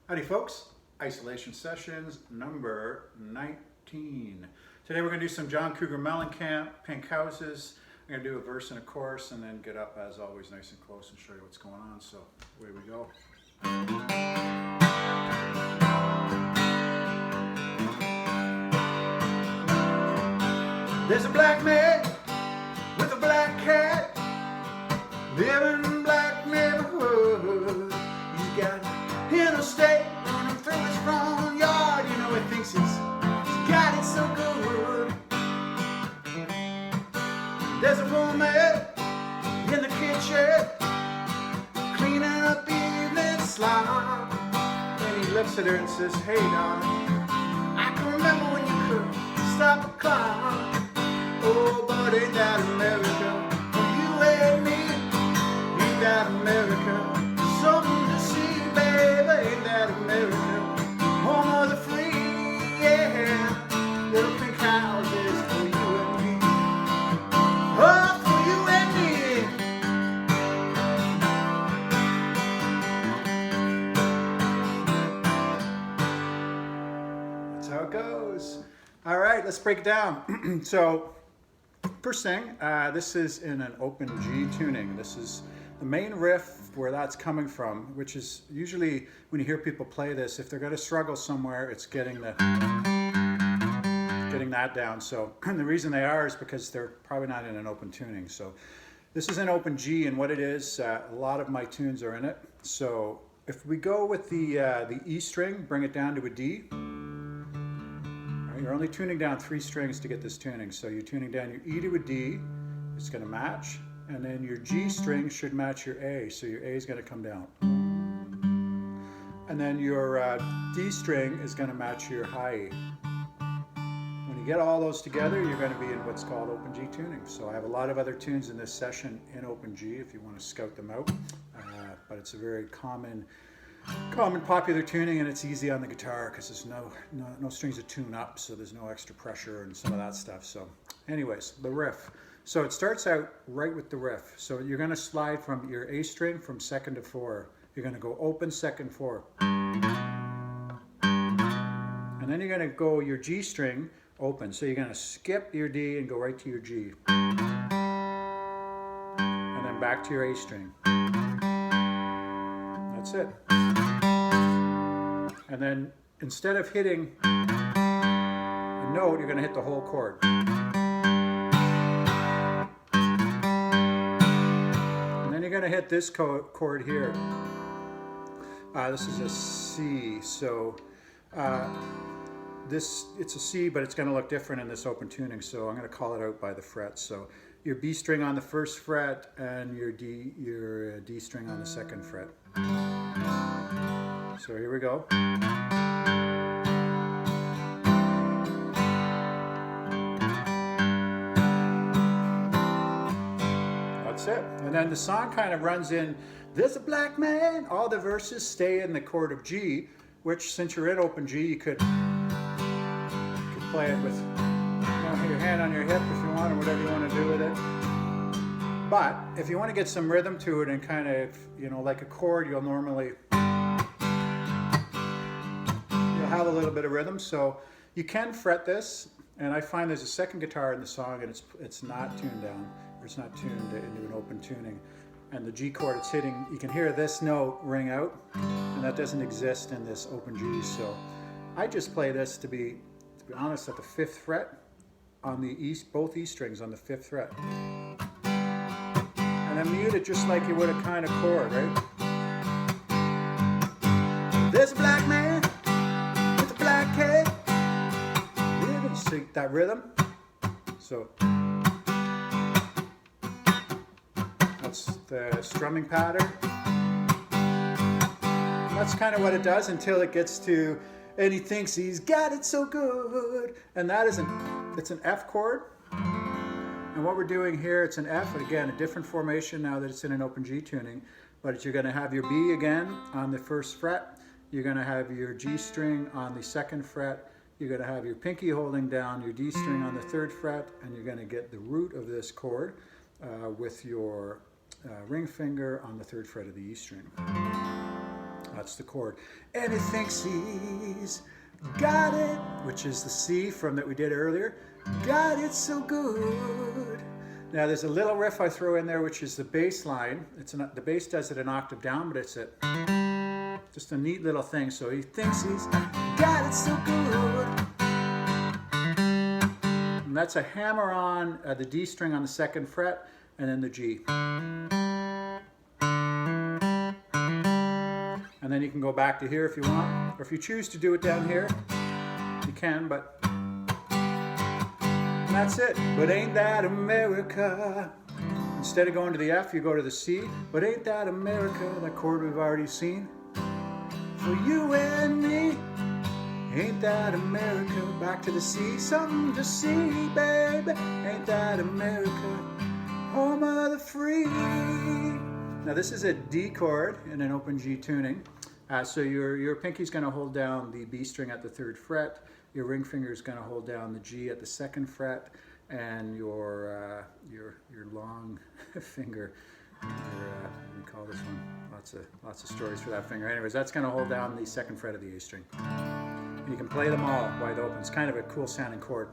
Howdy folks, Isolation Sessions number 19. Today we're going to do some John Mellencamp, Pink Houses. I'm going to do a verse and a chorus and then get up as always nice and close and show you what's going on. So away we go. There's a black man with a black cat living in a black neighborhood. He's got interstate running through his front yard. You know he thinks he's got it so good. There's a woman in the kitchen cleaning up evening slop, and he looks at her and says, "Hey darling, I can remember when you could stop a clock. Oh, but ain't that America for you and me? Ain't that America something to see, baby? Ain't that America home of the free? Yeah, little pink houses for you and me. Oh, for you and me." That's how it goes. All right, let's break it down. So, first thing, this is in an open G tuning. This is the main riff where that's coming from, which is usually when you hear people play this, if they're going to struggle somewhere, it's getting that down. So the reason they are is because they're probably not in an open tuning. So this is an open G, and what it is, a lot of my tunes are in it. So if we go with the E string, bring it down to a D. You're only tuning down 3 strings to get this tuning. So you're tuning down your E to a D, it's going to match, and then your G string should match your A, so your A is going to come down. And then your D string is going to match your high E. When you get all those together, you're going to be in what's called open G tuning. So I have a lot of other tunes in this session in open G if you want to scout them out, but it's a very common popular tuning, and it's easy on the guitar because there's no strings to tune up, so there's no extra pressure and some of that stuff. So anyways, the riff. So it starts out right with the riff. So you're going to slide from your A string from 2nd to 4. You're going to go open 2nd 4. And then you're going to go your G string open. So you're going to skip your D and go right to your G. And then back to your A string. That's it. And then instead of hitting a note, you're going to hit the whole chord. And then you're going to hit this chord here. This is a C. So it's a C, but it's going to look different in this open tuning. So I'm going to call it out by the frets. So your B string on the 1st fret and your D string on the 2nd fret. So here we go. That's it. And then the song kind of runs in, there's a black man. All the verses stay in the chord of G, which since you're in open G, you could play it with your hand on your hip if you want, or whatever you want to do with it. But if you want to get some rhythm to it and kind of, like a chord, you'll have a little bit of rhythm. So you can fret this, and I find there's a 2nd guitar in the song, and it's not tuned down, or it's not tuned into an open tuning. And the G chord it's hitting, you can hear this note ring out, and that doesn't exist in this open G. So I just play this to be honest, at the 5th fret on the both E strings on the 5th fret. And then mute it just like you would a kind of chord, right? There's a black man with a black cat. See that rhythm? So that's the strumming pattern. That's kind of what it does until it gets to, and he thinks he's got it so good. And that is it's an F chord. And what we're doing here, it's an F, and again, a different formation now that it's in an open G tuning. But you're going to have your B again on the 1st fret. You're going to have your G string on the 2nd fret. You're going to have your pinky holding down your D string on the 3rd fret, and you're going to get the root of this chord with your ring finger on the 3rd fret of the E string. That's the chord. And he thinks he's got it, which is the C from that we did earlier. Got it so good. Now there's a little riff I throw in there, which is the bass line. The bass does it an octave down, but it's just a neat little thing. So he thinks he's got it so good. And that's a hammer on the D string on the 2nd fret, and then the G. And then you can go back to here if you want, or if you choose to do it down here, you can, but and that's it. But ain't that America? Instead of going to the F, you go to the C. But ain't that America, that chord we've already seen? For you and me, ain't that America? Back to the C, something to see, baby. Ain't that America, home of the free? Now this is a D chord in an open G tuning. So your pinky's going to hold down the B string at the 3rd fret. Your ring finger is going to hold down the G at the 2nd fret, and your long finger, what do we call this one? Lots of stories for that finger. Anyways, that's going to hold down the 2nd fret of the A string. And you can play them all wide open. It's kind of a cool sounding chord,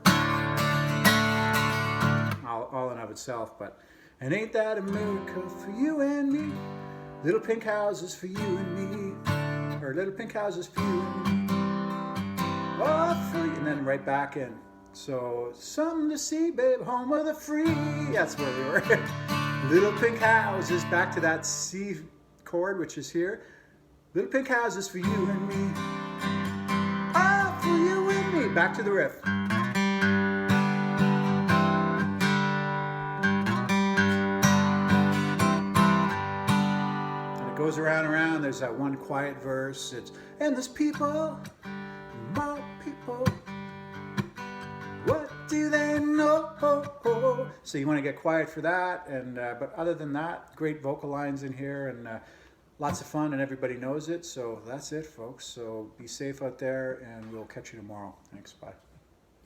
all in of itself. But and ain't that America for you and me? Little pink houses for you and me, or little pink houses for you and me. Oh, free, and then right back in. So something to see, babe, home of the free. That's where we were. Little pink houses, back to that C chord, which is here. Little pink houses for you and me. Ah, for you and me. Back to the riff. And it goes around and around. There's that one quiet verse. It's, and there's people, more people. What do they know? So you want to get quiet for that, and but other than that, great vocal lines in here, and lots of fun, and everybody knows it. So that's it, folks. So be safe out there, and we'll catch you tomorrow. Thanks, bye.